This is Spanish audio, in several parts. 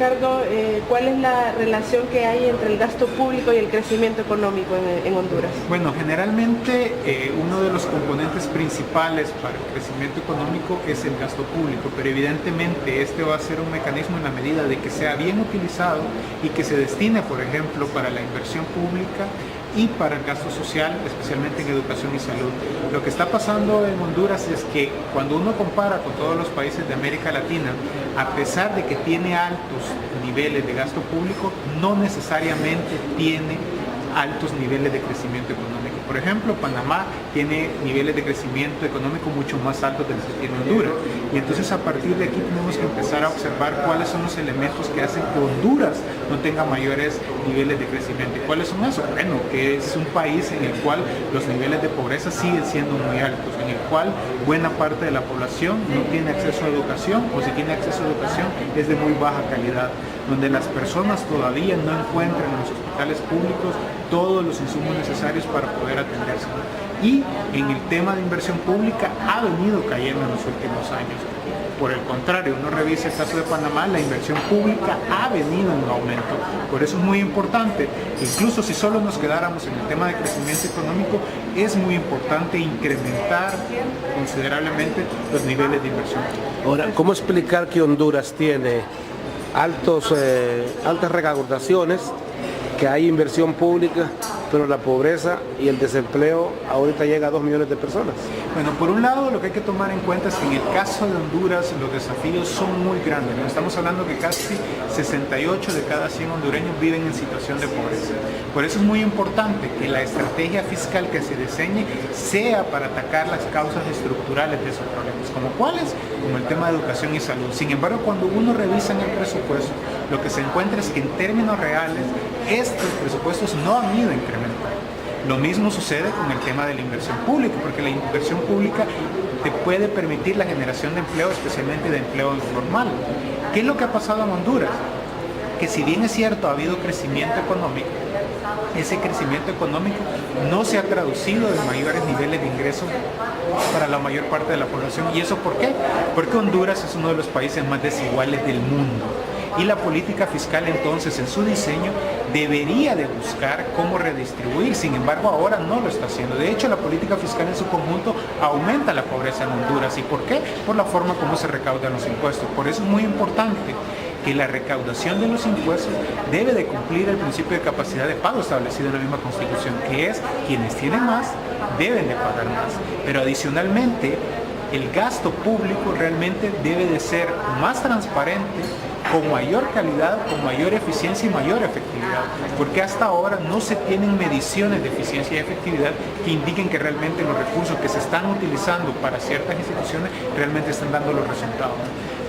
Ricardo, ¿cuál es la relación que hay entre el gasto público y el crecimiento económico en Honduras? Bueno, generalmente uno de los componentes principales para el crecimiento económico es el gasto público, pero evidentemente este va a ser un mecanismo en la medida de que sea bien utilizado y que se destine, por ejemplo, para la inversión pública y para el gasto social, especialmente en educación y salud. Lo que está pasando en Honduras es que cuando uno compara con todos los países de América Latina, a pesar de que tiene altos niveles de gasto público, no necesariamente tiene altos niveles de crecimiento económico. Por ejemplo, Panamá tiene niveles de crecimiento económico mucho más altos de los que tiene Honduras. Y entonces a partir de aquí tenemos que empezar a observar cuáles son los elementos que hacen que Honduras no tenga mayores niveles de crecimiento. ¿Y cuáles son esos? Bueno, que es un país en el cual los niveles de pobreza siguen siendo muy altos, en el cual buena parte de la población no tiene acceso a educación, o si tiene acceso a educación es de muy baja calidad, donde las personas todavía no encuentran en los hospitales públicos todos los insumos necesarios para poder atenderse. Y en el tema de inversión pública ha venido cayendo en los últimos años. Por el contrario, uno revisa el caso de Panamá, la inversión pública ha venido en aumento. Por eso es muy importante, incluso si solo nos quedáramos en el tema de crecimiento económico, es muy importante incrementar considerablemente los niveles de inversión. Ahora, ¿cómo explicar que Honduras tiene altas recaudaciones, que hay inversión pública, pero la pobreza y el desempleo ahorita llega a 2 millones de personas? Bueno, por un lado lo que hay que tomar en cuenta es que en el caso de Honduras los desafíos son muy grandes. Estamos hablando que casi 68 de cada 100 hondureños viven en situación de pobreza. Por eso es muy importante que la estrategia fiscal que se diseñe sea para atacar las causas estructurales de esos problemas. ¿Como cuáles? Como el tema de educación y salud. Sin embargo, cuando uno revisa en el presupuesto, lo que se encuentra es que en términos reales estos presupuestos no han ido incrementando. Lo mismo sucede con el tema de la inversión pública, porque la inversión pública te puede permitir la generación de empleo, especialmente de empleo informal. ¿Qué es lo que ha pasado en Honduras? Que si bien es cierto ha habido crecimiento económico, ese crecimiento económico no se ha traducido en mayores niveles de ingresos para la mayor parte de la población. ¿Y eso por qué? Porque Honduras es uno de los países más desiguales del mundo. Y la política fiscal entonces en su diseño debería de buscar cómo redistribuir, sin embargo ahora no lo está haciendo. De hecho, la política fiscal en su conjunto aumenta la pobreza en Honduras. ¿Y por qué? Por la forma como se recaudan los impuestos. Por eso es muy importante que la recaudación de los impuestos debe de cumplir el principio de capacidad de pago establecido en la misma Constitución, que es quienes tienen más deben de pagar más. Pero adicionalmente, el gasto público realmente debe de ser más transparente, con mayor calidad, con mayor eficiencia y mayor efectividad, porque hasta ahora no se tienen mediciones de eficiencia y efectividad que indiquen que realmente los recursos que se están utilizando para ciertas instituciones realmente están dando los resultados.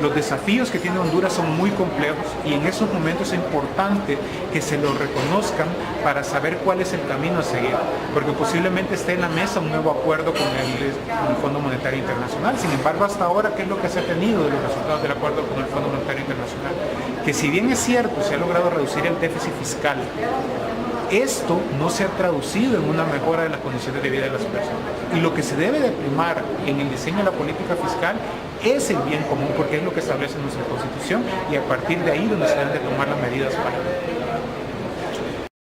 Los desafíos que tiene Honduras son muy complejos y en esos momentos es importante que se los reconozcan para saber cuál es el camino a seguir, porque posiblemente esté en la mesa un nuevo acuerdo con el Fondo Monetario Internacional. Sin embargo, hasta ahora, ¿qué es lo que se ha tenido de los resultados del acuerdo con el Fondo Monetario Internacional? Que si bien es cierto, se ha logrado reducir el déficit fiscal, esto no se ha traducido en una mejora de las condiciones de vida de las personas. Y lo que se debe de primar en el diseño de la política fiscal es el bien común, porque es lo que establece nuestra Constitución, y a partir de ahí donde se deben de tomar las medidas para